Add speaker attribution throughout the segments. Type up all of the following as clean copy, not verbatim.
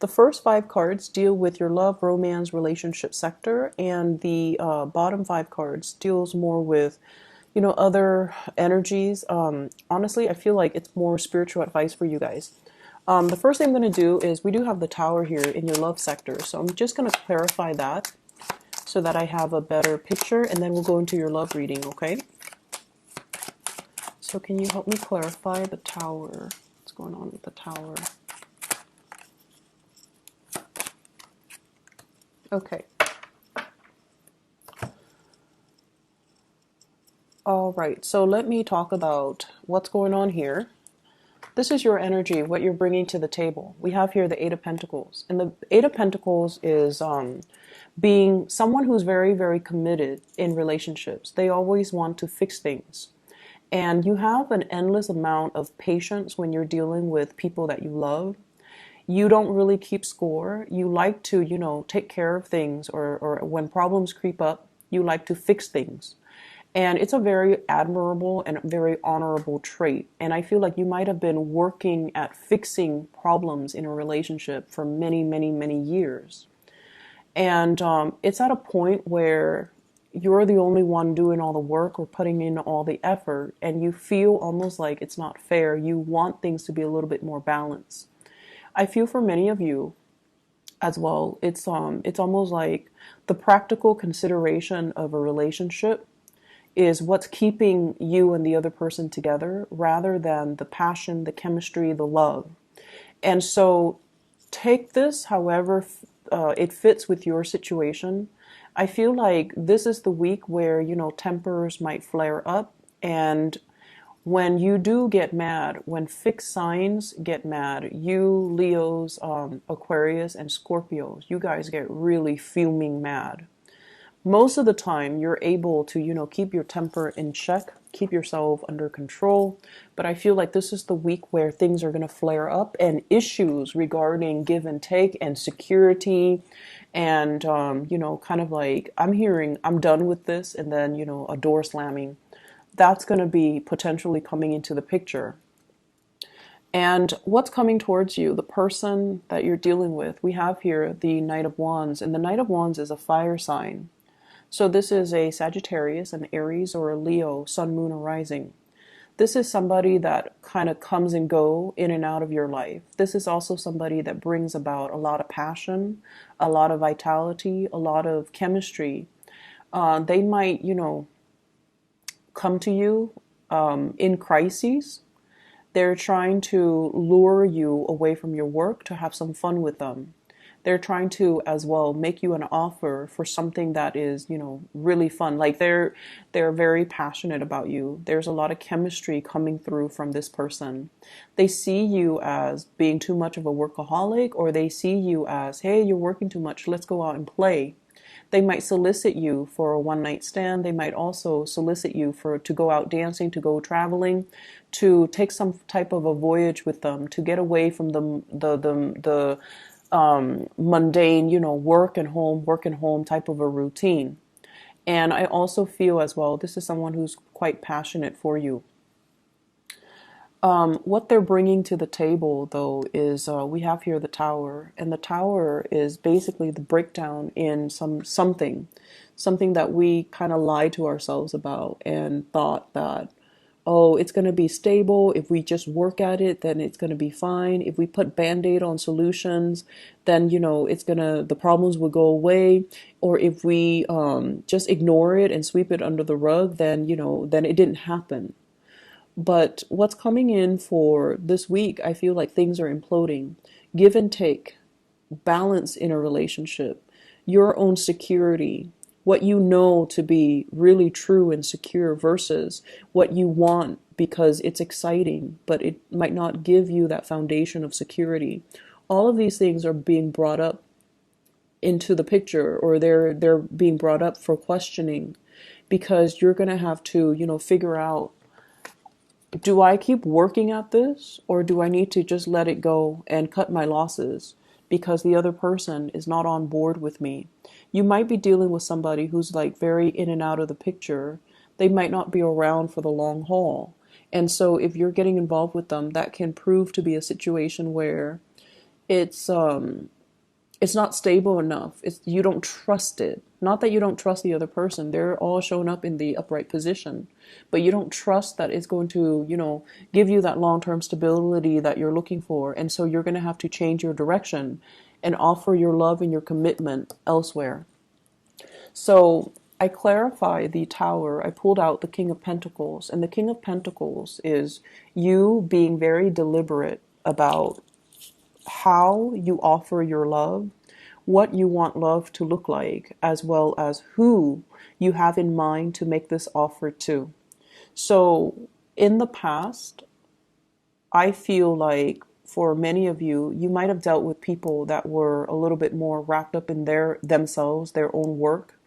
Speaker 1: The first five cards deal with your love, romance, relationship sector, and the bottom five cards deals more with, other energies. Honestly, I feel like it's more spiritual advice for you guys. The first thing I'm going to do is we do have the tower here in your love sector. So I'm just going to clarify that so that I have a better picture, and then we'll go into your love reading, okay? So can you help me clarify the tower? What's going on with the tower? Okay. All right, so let me talk about what's going on here. This is your energy, what you're bringing to the table. We have here the Eight of Pentacles. And the Eight of Pentacles is being someone who's very, very committed in relationships. They always want to fix things. And you have an endless amount of patience when you're dealing with people that you love. You don't really keep score. You like to, take care of things, or when problems creep up, you like to fix things. And it's a very admirable and very honorable trait. And I feel like you might have been working at fixing problems in a relationship for many, many, many years. And it's at a point where you're the only one doing all the work or putting in all the effort, and you feel almost like it's not fair. You want things to be a little bit more balanced. I feel for many of you as well, it's almost like the practical consideration of a relationship is what's keeping you and the other person together rather than the passion, the chemistry, the love. And so take this however it fits with your situation. I feel like this is the week where, tempers might flare up. And when you do get mad, when fixed signs get mad, you Leos, Aquarius, and Scorpios, you guys get really fuming mad. Most of the time you're able to, keep your temper in check, keep yourself under control. But I feel like this is the week where things are going to flare up, and issues regarding give and take and security and, kind of like I'm hearing I'm done with this, and then, a door slamming. That's going to be potentially coming into the picture. And what's coming towards you, the person that you're dealing with, we have here the Knight of Wands, and the Knight of Wands is a fire sign. So this is a Sagittarius, an Aries, or a Leo, Sun, Moon, or Rising. This is somebody that kind of comes and go in and out of your life. This is also somebody that brings about a lot of passion, a lot of vitality, a lot of chemistry. They might, come to you in crises. They're trying to lure you away from your work to have some fun with them. They're trying to as well make you an offer for something that is, really fun. Like they're very passionate about you. There's a lot of chemistry coming through from this person. They see you as being too much of a workaholic, or they see you as, hey, you're working too much, let's go out and play. They might solicit you for a one-night stand. They might also solicit you to go out dancing, to go traveling, to take some type of a voyage with them, to get away from the mundane, work and home type of a routine. And I also feel as well, this is someone who's quite passionate for you. What they're bringing to the table, though, is we have here the Tower, and the Tower is basically the breakdown in something that we kind of lied to ourselves about and thought that, oh, it's going to be stable. If we just work at it, then it's going to be fine. If we put Band-Aid on solutions, then, the problems will go away. Or if we just ignore it and sweep it under the rug, then, then it didn't happen. But what's coming in for this week, I feel like things are imploding. Give and take, balance in a relationship, your own security, what you know to be really true and secure versus what you want because it's exciting, but it might not give you that foundation of security. All of these things are being brought up into the picture, or they're being brought up for questioning, because you're going to have to, figure out, do I keep working at this, or do I need to just let it go and cut my losses because the other person is not on board with me? You might be dealing with somebody who's like very in and out of the picture. They might not be around for the long haul. And so if you're getting involved with them, that can prove to be a situation where it's it's not stable enough. It's you don't trust it. Not that you don't trust the other person. They're all shown up in the upright position, but you don't trust that it's going to, give you that long-term stability that you're looking for. And so you're going to have to change your direction and offer your love and your commitment elsewhere. So I clarify the Tower. I pulled out the King of Pentacles, and the King of Pentacles is you being very deliberate about how you offer your love, what you want love to look like, as well as who you have in mind to make this offer to. So in the past, I feel like for many of you, you might have dealt with people that were a little bit more wrapped up in themselves, their own work.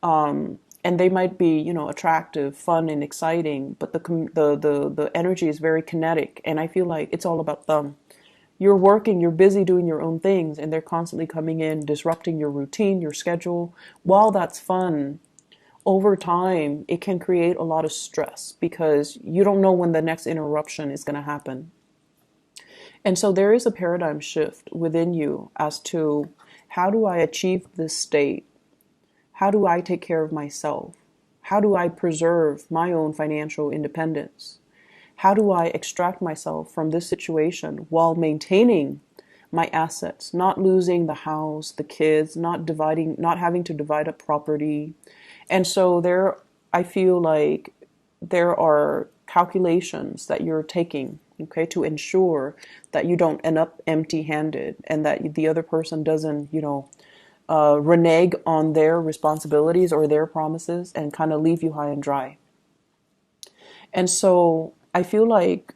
Speaker 1: And they might be, attractive, fun, and exciting, but the energy is very kinetic, and I feel like it's all about them. You're working, you're busy doing your own things, and they're constantly coming in, disrupting your routine, your schedule. While that's fun, over time, it can create a lot of stress because you don't know when the next interruption is going to happen. And so there is a paradigm shift within you as to how do I achieve this state? How do I take care of myself? How do I preserve my own financial independence? How do I extract myself from this situation while maintaining my assets, not losing the house, the kids, not having to divide up property? And so I feel like there are calculations that you're taking, okay, to ensure that you don't end up empty-handed and that the other person doesn't, renege on their responsibilities or their promises and kind of leave you high and dry. And so I feel like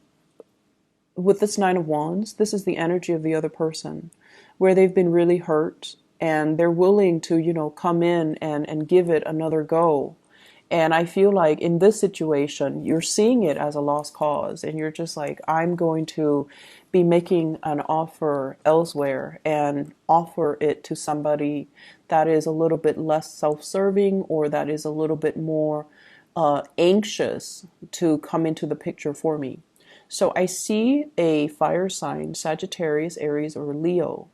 Speaker 1: with this Nine of Wands, this is the energy of the other person where they've been really hurt and they're willing to, come in and give it another go. And I feel like in this situation, you're seeing it as a lost cause and you're just like, I'm going to be making an offer elsewhere and offer it to somebody that is a little bit less self-serving or that is a little bit more anxious to come into the picture for me. So I see a fire sign, Sagittarius, Aries, or Leo,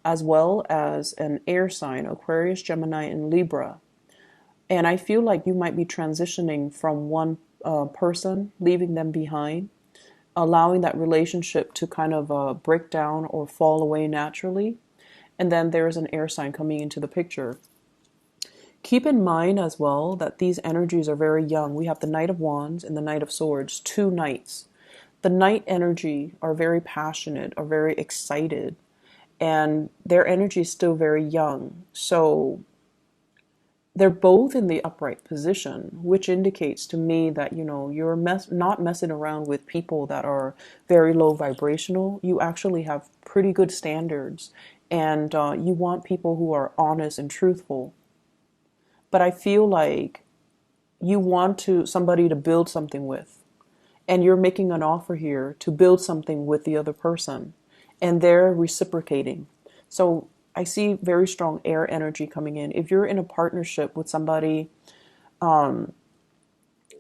Speaker 1: as well as an air sign, Aquarius, Gemini, and Libra. And I feel like you might be transitioning from one person, leaving them behind, allowing that relationship to kind of break down or fall away naturally. And then there's an air sign coming into the picture. Keep in mind as well that these energies are very young. We have the Knight of Wands and the Knight of Swords, two knights. The Knight energy are very passionate, are very excited, and their energy is still very young. So they're both in the upright position, which indicates to me that, you're not messing around with people that are very low vibrational. You actually have pretty good standards, and you want people who are honest and truthful. But I feel like you want somebody to build something with, and you're making an offer here to build something with the other person, and they're reciprocating. So I see very strong air energy coming in. If you're in a partnership with somebody,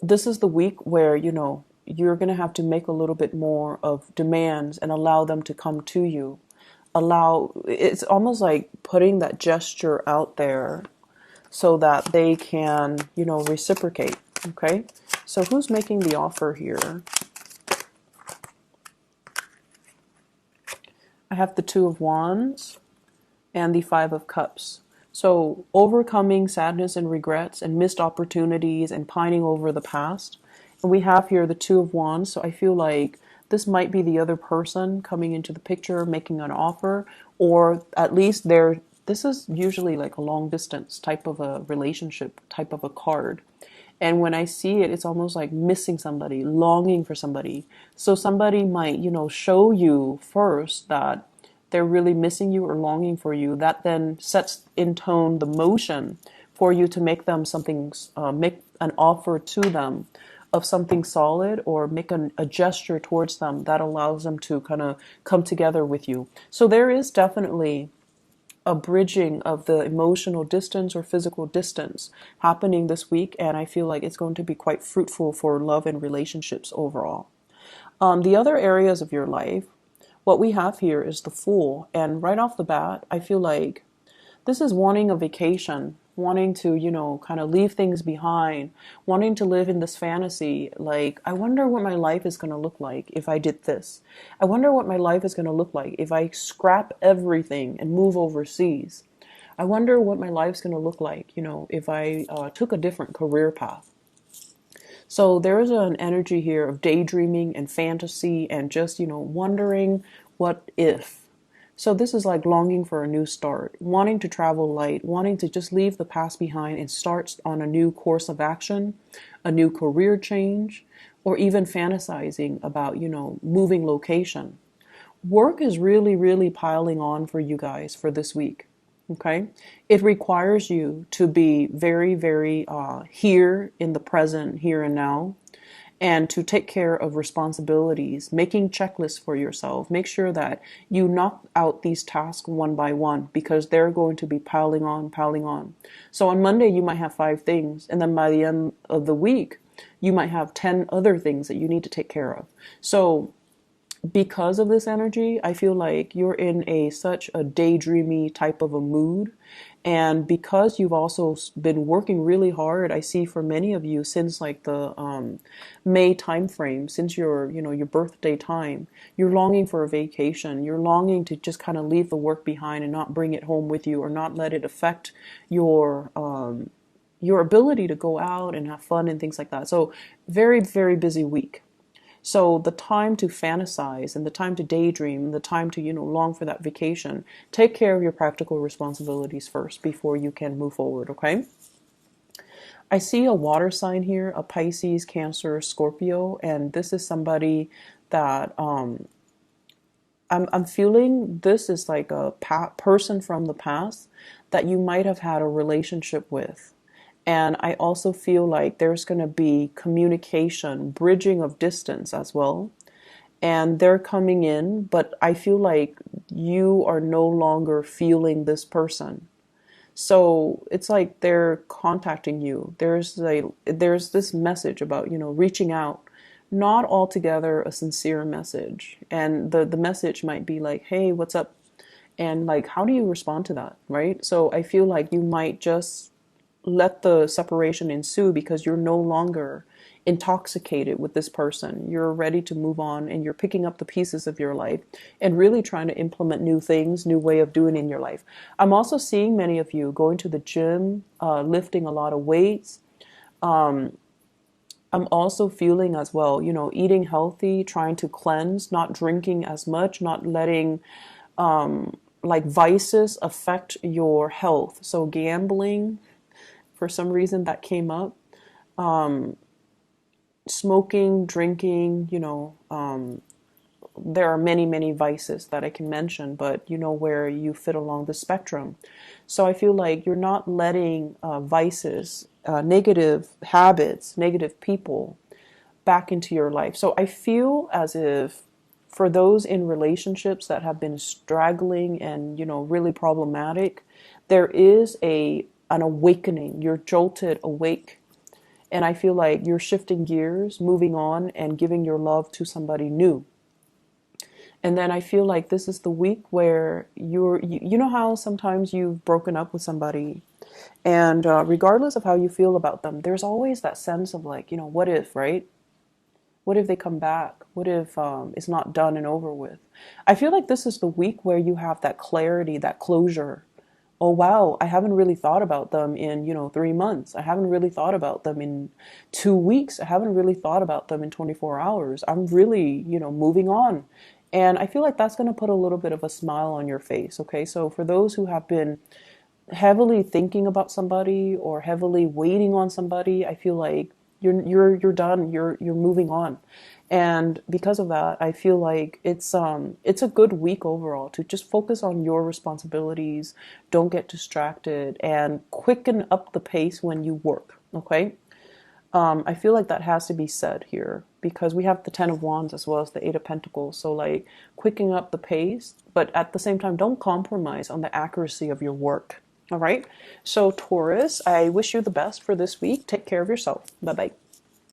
Speaker 1: this is the week where, you're going to have to make a little bit more of demands and allow them to come to you. It's almost like putting that gesture out there so that they can, reciprocate. Okay. So who's making the offer here? I have the Two of Wands and the Five of Cups. So overcoming sadness and regrets and missed opportunities and pining over the past. And we have here the Two of Wands. So I feel like this might be the other person coming into the picture, making an offer, or at least this is usually like a long distance type of a relationship, type of a card. And when I see it, it's almost like missing somebody, longing for somebody. So somebody might, show you first that they're really missing you or longing for you. That then sets in tone the motion for you to make them make an offer to them of something solid, or make a gesture towards them that allows them to kind of come together with you. So there is definitely a bridging of the emotional distance or physical distance happening this week, and I feel like it's going to be quite fruitful for love and relationships overall. The other areas of your life, What we have here is the Fool, and right off the bat, I feel like this is wanting a vacation, wanting to, kind of leave things behind, wanting to live in this fantasy. Like, I wonder what my life is going to look like if I did this. I wonder what my life is going to look like if I scrap everything and move overseas. I wonder what my life's going to look like, if I took a different career path. So there is an energy here of daydreaming and fantasy and just, wondering what if. So this is like longing for a new start, wanting to travel light, wanting to just leave the past behind and start on a new course of action, a new career change, or even fantasizing about, moving location. Work is really, really piling on for you guys for this week. Okay. It requires you to be very, very here in the present, here and now, and to take care of responsibilities, making checklists for yourself. Make sure that you knock out these tasks one by one because they're going to be piling on, piling on. So on Monday, you might have 5 things, and then by the end of the week, you might have 10 other things that you need to take care of. So because of this energy, I feel like you're in such a daydreamy type of a mood. And because you've also been working really hard, I see for many of you since like the May time frame, since your birthday time, you're longing for a vacation. You're longing to just kind of leave the work behind and not bring it home with you, or not let it affect your ability to go out and have fun and things like that. So very, very busy week. So the time to fantasize and the time to daydream, the time to, long for that vacation, take care of your practical responsibilities first before you can move forward, okay? I see a water sign here, a Pisces, Cancer, Scorpio, and this is somebody that I'm feeling this is like a person from the past that you might have had a relationship with. And I also feel like there's going to be communication, bridging of distance as well. And they're coming in, but I feel like you are no longer feeling this person. So it's like they're contacting you. There's this message about, reaching out, not altogether a sincere message. And the message might be like, hey, what's up? And like, how do you respond to that? Right? So I feel like you might just let the separation ensue because you're no longer intoxicated with this person. You're ready to move on and you're picking up the pieces of your life and really trying to implement new things, new way of doing in your life. I'm also seeing many of you going to the gym, lifting a lot of weights. I'm also feeling as well, eating healthy, trying to cleanse, not drinking as much, not letting like vices affect your health. So gambling, for some reason that came up. Smoking, drinking, there are many, many vices that I can mention, but where you fit along the spectrum. So I feel like you're not letting vices, negative habits, negative people back into your life. So I feel as if for those in relationships that have been straggling and, really problematic, there is an awakening. You're jolted awake. And I feel like you're shifting gears, moving on, and giving your love to somebody new. And then I feel like this is the week where you know how sometimes you've broken up with somebody, and regardless of how you feel about them, there's always that sense of like, what if, right? What if they come back? What if it's not done and over with? I feel like this is the week where you have that clarity, that closure. Oh, wow, I haven't really thought about them in, 3 months. I haven't really thought about them in 2 weeks. I haven't really thought about them in 24 hours. I'm really, moving on. And I feel like that's going to put a little bit of a smile on your face. Okay. So for those who have been heavily thinking about somebody or heavily waiting on somebody, I feel like you're done. You're moving on. And because of that, I feel like it's a good week overall to just focus on your responsibilities, don't get distracted, and quicken up the pace when you work, okay? I feel like that has to be said here because we have the Ten of Wands as well as the Eight of Pentacles. So like quickening up the pace, but at the same time, don't compromise on the accuracy of your work, all right? So Taurus, I wish you the best for this week. Take care of yourself. Bye-bye.